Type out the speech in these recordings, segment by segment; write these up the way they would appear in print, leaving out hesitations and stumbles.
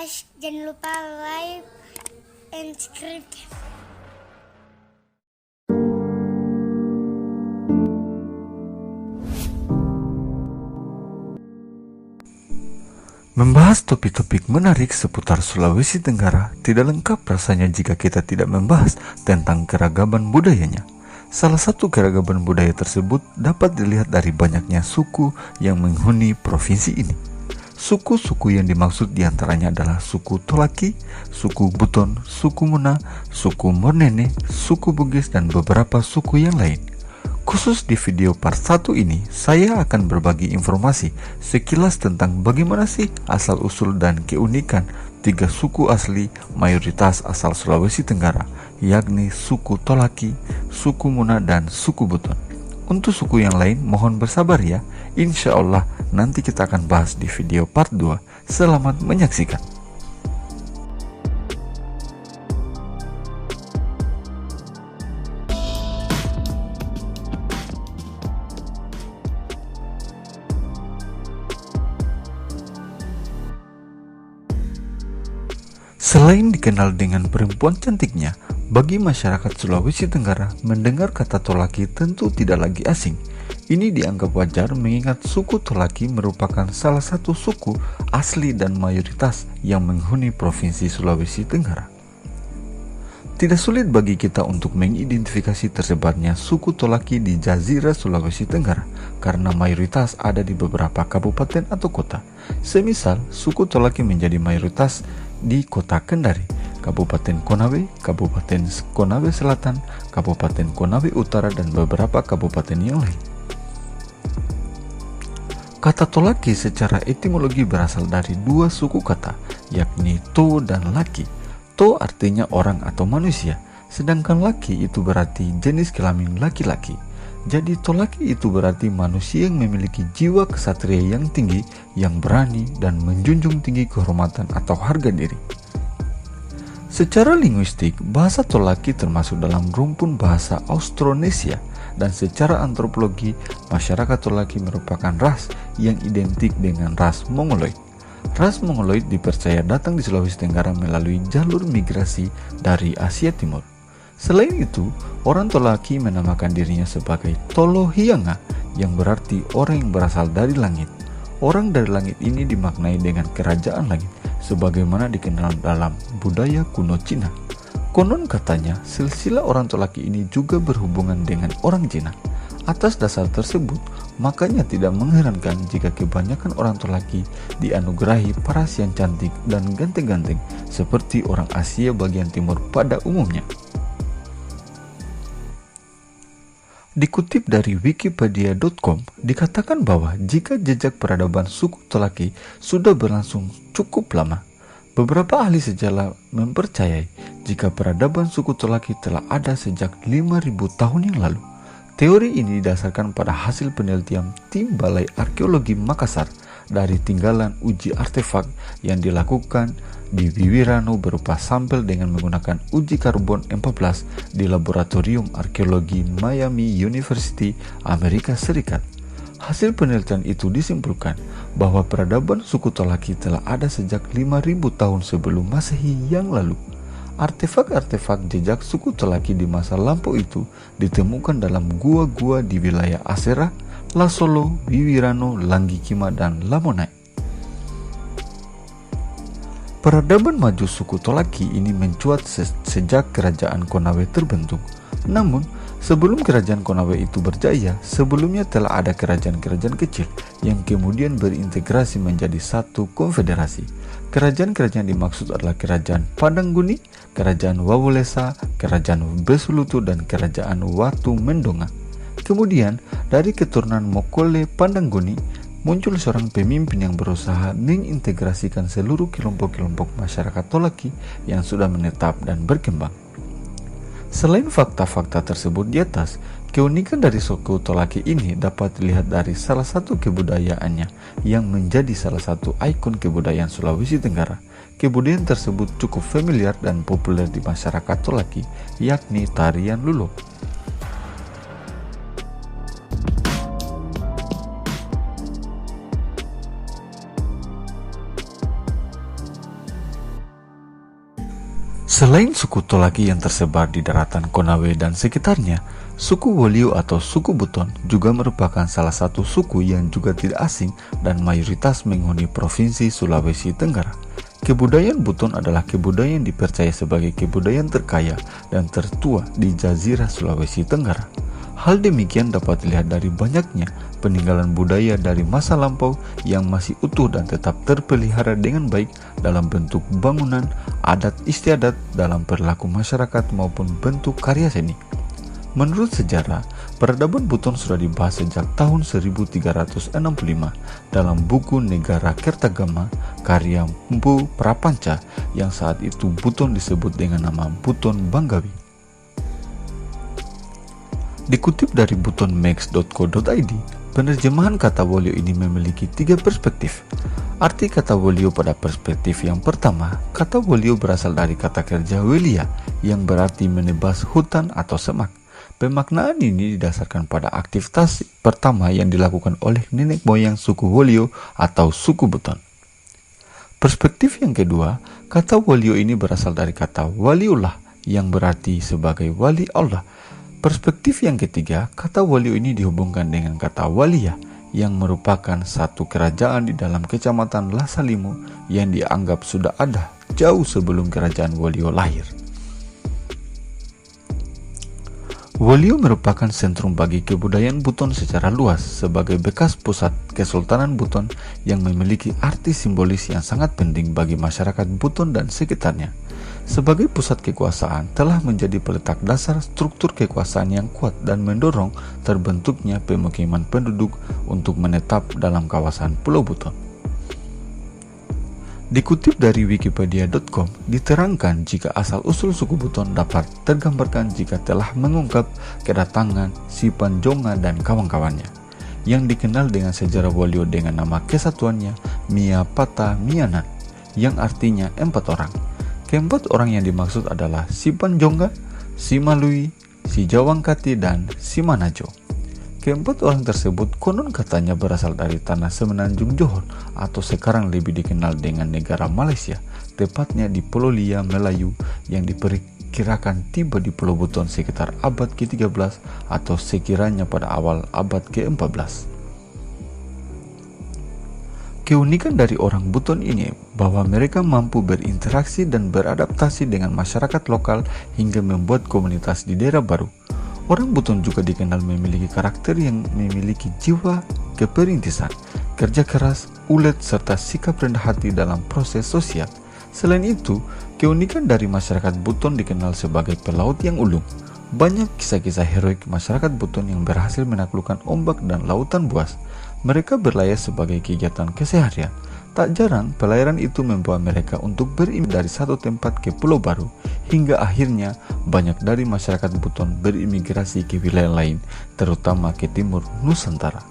guys, jangan lupa like and subscribe. Membahas topik-topik menarik seputar Sulawesi Tenggara tidak lengkap rasanya jika kita tidak membahas tentang keragaman budayanya. Salah satu keragaman budaya tersebut dapat dilihat dari banyaknya suku yang menghuni provinsi ini. Suku-suku yang dimaksud diantaranya adalah suku Tolaki, suku Buton, suku Muna, suku Mornene, suku Bugis, dan beberapa suku yang lain. Khusus di video part 1 ini, saya akan berbagi informasi sekilas tentang bagaimana sih asal-usul dan keunikan 3 suku asli mayoritas asal Sulawesi Tenggara, yakni suku Tolaki, suku Muna, dan suku Buton. Untuk suku yang lain, mohon bersabar ya. Insya Allah nanti kita akan bahas di video part 2. Selamat menyaksikan. Selain dikenal dengan perempuan cantiknya, bagi masyarakat Sulawesi Tenggara, mendengar kata Tolaki tentu tidak lagi asing. Ini dianggap wajar mengingat suku Tolaki merupakan salah satu suku asli dan mayoritas yang menghuni Provinsi Sulawesi Tenggara. Tidak sulit bagi kita untuk mengidentifikasi tersebarnya suku Tolaki di Jazirah Sulawesi Tenggara karena mayoritas ada di beberapa kabupaten atau kota. Semisal, suku Tolaki menjadi mayoritas di Kota Kendari, Kabupaten Konawe, Kabupaten Konawe Selatan, Kabupaten Konawe Utara, dan beberapa kabupaten yang lain. Kata Tolaki secara etimologi berasal dari 2 suku kata, yakni To dan Laki. To artinya orang atau manusia, sedangkan Laki itu berarti jenis kelamin laki-laki. Jadi Tolaki itu berarti manusia yang memiliki jiwa kesatria yang tinggi, yang berani dan menjunjung tinggi kehormatan atau harga diri. Secara linguistik, bahasa Tolaki termasuk dalam rumpun bahasa Austronesia, dan secara antropologi, masyarakat Tolaki merupakan ras yang identik dengan ras Mongoloid. Ras Mongoloid dipercaya datang di Sulawesi Tenggara melalui jalur migrasi dari Asia Timur. Selain itu, orang Tolaki menamakan dirinya sebagai Tolohianga, yang berarti orang yang berasal dari langit. Orang dari langit ini dimaknai dengan kerajaan langit, sebagaimana dikenal dalam budaya kuno Cina. Konon katanya, silsilah orang Tolaki ini juga berhubungan dengan orang Cina. Atas dasar tersebut, makanya tidak mengherankan jika kebanyakan orang Tolaki dianugerahi paras yang cantik dan ganteng-ganteng seperti orang Asia bagian timur pada umumnya. Dikutip dari wikipedia.com, dikatakan bahwa jika jejak peradaban suku Tolaki sudah berlangsung cukup lama, beberapa ahli sejarah mempercayai jika peradaban suku Tolaki telah ada sejak 5.000 tahun yang lalu. Teori ini didasarkan pada hasil penelitian tim Balai Arkeologi Makassar dari tinggalan uji artefak yang dilakukan di Wiwirano berupa sampel dengan menggunakan uji karbon 14 di Laboratorium Arkeologi Miami University, Amerika Serikat. Hasil penelitian itu disimpulkan bahwa peradaban suku Tolaki telah ada sejak 5.000 tahun sebelum Masehi yang lalu. Artefak-artefak jejak suku Tolaki di masa lampau itu ditemukan dalam gua-gua di wilayah Asera, Lasolo, Wiwirano, Langgikima, dan Lamonai. Peradaban maju suku Tolaki ini mencuat sejak kerajaan Konawe terbentuk. Namun, sebelum kerajaan Konawe itu berjaya, sebelumnya telah ada kerajaan-kerajaan kecil yang kemudian berintegrasi menjadi satu konfederasi. Kerajaan-kerajaan dimaksud adalah Kerajaan Padangguni, Kerajaan Wawulesa, Kerajaan Besulutu, dan Kerajaan Watu Mendonga. Kemudian, dari keturunan Mokole Padangguni, muncul seorang pemimpin yang berusaha mengintegrasikan seluruh kelompok-kelompok masyarakat Tolaki yang sudah menetap dan berkembang. Selain fakta-fakta tersebut di atas, keunikan dari suku Tolaki ini dapat dilihat dari salah satu kebudayaannya yang menjadi salah satu ikon kebudayaan Sulawesi Tenggara. Kebudayaan tersebut cukup familiar dan populer di masyarakat Tolaki, yakni tarian Lulo. Selain suku Tolaki yang tersebar di daratan Konawe dan sekitarnya, suku Wolio atau suku Buton juga merupakan salah satu suku yang juga tidak asing dan mayoritas menghuni Provinsi Sulawesi Tenggara. Kebudayaan Buton adalah kebudayaan yang dipercaya sebagai kebudayaan terkaya dan tertua di Jazirah Sulawesi Tenggara. Hal demikian dapat dilihat dari banyaknya peninggalan budaya dari masa lampau yang masih utuh dan tetap terpelihara dengan baik dalam bentuk bangunan, adat istiadat, dalam perilaku masyarakat maupun bentuk karya seni. Menurut sejarah, peradaban Buton sudah dibahas sejak tahun 1365 dalam buku Negara Kertagama karya Mpu Prapanca yang saat itu Buton disebut dengan nama Buton Banggawi. Dikutip dari butonmax.co.id, penerjemahan kata Wolio ini memiliki 3 perspektif. Arti kata Wolio pada perspektif yang pertama, kata Wolio berasal dari kata kerja welia yang berarti menebas hutan atau semak. Pemaknaan ini didasarkan pada aktivitas pertama yang dilakukan oleh nenek moyang suku Wolio atau suku Buton. Perspektif yang kedua, kata Wolio ini berasal dari kata waliullah yang berarti sebagai wali Allah. Perspektif yang ketiga, kata Wolio ini dihubungkan dengan kata Walia yang merupakan satu kerajaan di dalam kecamatan Lasalimu yang dianggap sudah ada jauh sebelum kerajaan Wolio lahir. Wolio merupakan sentrum bagi kebudayaan Buton secara luas sebagai bekas pusat Kesultanan Buton yang memiliki arti simbolis yang sangat penting bagi masyarakat Buton dan sekitarnya. Sebagai pusat kekuasaan telah menjadi peletak dasar struktur kekuasaan yang kuat dan mendorong terbentuknya pemukiman penduduk untuk menetap dalam kawasan Pulau Buton. Dikutip dari wikipedia.com, diterangkan jika asal-usul suku Buton dapat tergambarkan jika telah mengungkap kedatangan si Panjonga dan kawan-kawannya, yang dikenal dengan sejarah Wolio dengan nama kesatuannya Mia Pata Mianan, yang artinya 4 orang. Keempat orang yang dimaksud adalah si Panjonga, si Malui, si Jawangkati, dan si Manajo. Keempat orang tersebut konon katanya berasal dari tanah Semenanjung Johor atau sekarang lebih dikenal dengan negara Malaysia, tepatnya di Pulau Lia, Melayu, yang diperkirakan tiba di Pulau Buton sekitar abad ke-13 atau sekiranya pada awal abad ke-14. Keunikan dari orang Buton ini bahwa mereka mampu berinteraksi dan beradaptasi dengan masyarakat lokal hingga membuat komunitas di daerah baru. Orang Buton juga dikenal memiliki karakter yang memiliki jiwa keperintisan, kerja keras, ulet, serta sikap rendah hati dalam proses sosial. Selain itu, keunikan dari masyarakat Buton dikenal sebagai pelaut yang ulung. Banyak kisah-kisah heroik masyarakat Buton yang berhasil menaklukkan ombak dan lautan buas. Mereka berlayar sebagai kegiatan keseharian. Tak jarang, pelayaran itu membawa mereka untuk berimigrasi dari satu tempat ke pulau baru, hingga akhirnya banyak dari masyarakat Buton berimigrasi ke wilayah lain, terutama ke timur Nusantara.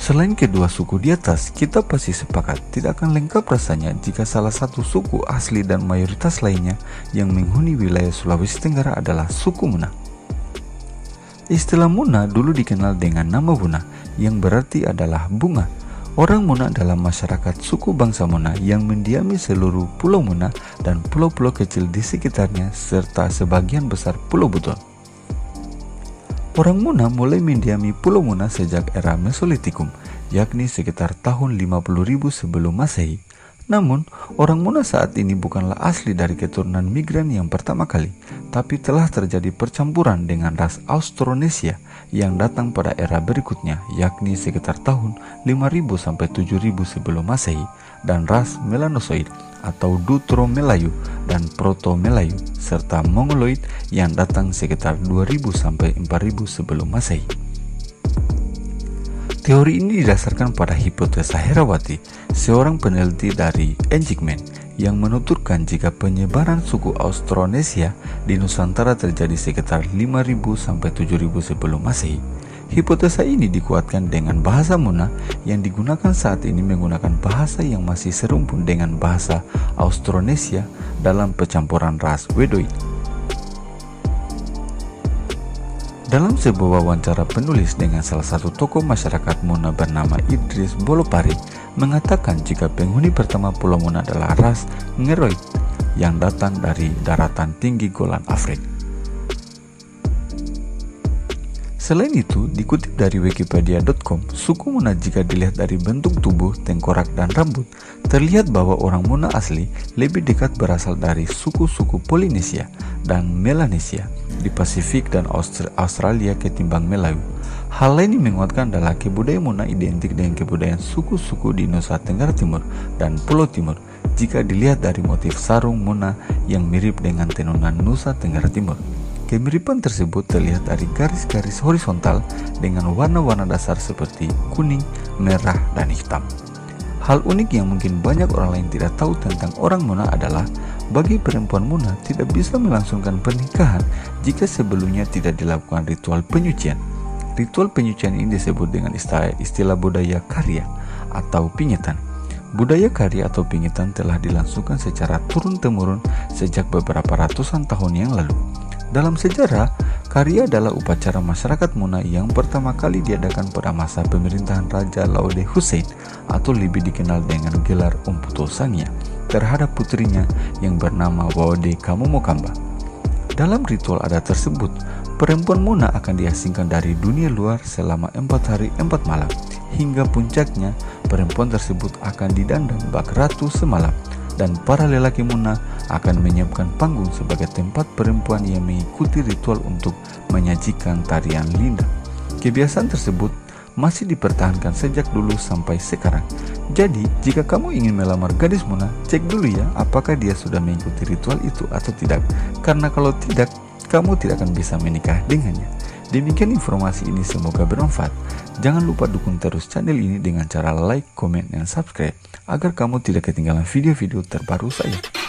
Selain kedua suku di atas, kita pasti sepakat tidak akan lengkap rasanya jika salah satu suku asli dan mayoritas lainnya yang menghuni wilayah Sulawesi Tenggara adalah suku Muna. Istilah Muna dulu dikenal dengan nama Buna, yang berarti adalah bunga. Orang Muna dalam masyarakat suku bangsa Muna yang mendiami seluruh Pulau Muna dan pulau-pulau kecil di sekitarnya serta sebagian besar Pulau Buton. Orang Muna mulai mendiami Pulau Muna sejak era Mesolitikum, yakni sekitar tahun 50.000 sebelum Masehi. Namun, orang Muna saat ini bukanlah asli dari keturunan migran yang pertama kali, tapi telah terjadi percampuran dengan ras Austronesia yang datang pada era berikutnya, yakni sekitar tahun 5.000 sampai 7.000 sebelum Masehi, dan ras Melanosoid atau Dutro-Melayu dan Proto-Melayu serta Mongoloid yang datang sekitar 2.000 sampai 4.000 sebelum Masehi. Teori ini didasarkan pada hipotesa Herawati, seorang peneliti dari Enjikmen, yang menuturkan jika penyebaran suku Austronesia di Nusantara terjadi sekitar 5.000 sampai 7.000 sebelum Masehi. Hipotesa ini dikuatkan dengan bahasa Muna yang digunakan saat ini menggunakan bahasa yang masih serumpun dengan bahasa Austronesia dalam percampuran ras Wedoid. Dalam sebuah wawancara, penulis dengan salah satu tokoh masyarakat Muna bernama Idris Bolopari mengatakan jika penghuni pertama Pulau Muna adalah ras Ngeroid yang datang dari daratan tinggi Golan Afrika. Selain itu, dikutip dari wikipedia.com, suku Muna jika dilihat dari bentuk tubuh, tengkorak, dan rambut, terlihat bahwa orang Muna asli lebih dekat berasal dari suku-suku Polinesia dan Melanesia di Pasifik dan Australia ketimbang Melayu. Hal lain yang menguatkan adalah kebudayaan Muna identik dengan kebudayaan suku-suku di Nusa Tenggara Timur dan Pulau Timur jika dilihat dari motif sarung Muna yang mirip dengan tenunan Nusa Tenggara Timur. Kemiripan tersebut terlihat dari garis-garis horizontal dengan warna-warna dasar seperti kuning, merah, dan hitam. Hal unik yang mungkin banyak orang lain tidak tahu tentang orang Muna adalah bagi perempuan Muna tidak bisa melangsungkan pernikahan jika sebelumnya tidak dilakukan ritual penyucian. Ritual penyucian ini disebut dengan istilah budaya karya atau pingitan. Budaya karya atau pingitan telah dilangsungkan secara turun-temurun sejak beberapa ratusan tahun yang lalu. Dalam sejarah, karya adalah upacara masyarakat Muna yang pertama kali diadakan pada masa pemerintahan Raja Laude Hussein atau lebih dikenal dengan gelar Umputo Sangya terhadap putrinya yang bernama Wode Kamomokamba. Dalam ritual adat tersebut, perempuan Muna akan diasingkan dari dunia luar selama 4 hari 4 malam. Hingga puncaknya, perempuan tersebut akan didandang bak ratu semalam. Dan para lelaki Muna akan menyiapkan panggung sebagai tempat perempuan yang mengikuti ritual untuk menyajikan tarian linda. Kebiasaan tersebut masih dipertahankan sejak dulu sampai sekarang. Jadi, jika kamu ingin melamar gadis Muna, cek dulu ya apakah dia sudah mengikuti ritual itu atau tidak. Karena kalau tidak, kamu tidak akan bisa menikah dengannya. Demikian informasi ini, semoga bermanfaat. Jangan lupa dukung terus channel ini dengan cara like, komen, dan subscribe agar kamu tidak ketinggalan video-video terbaru saya.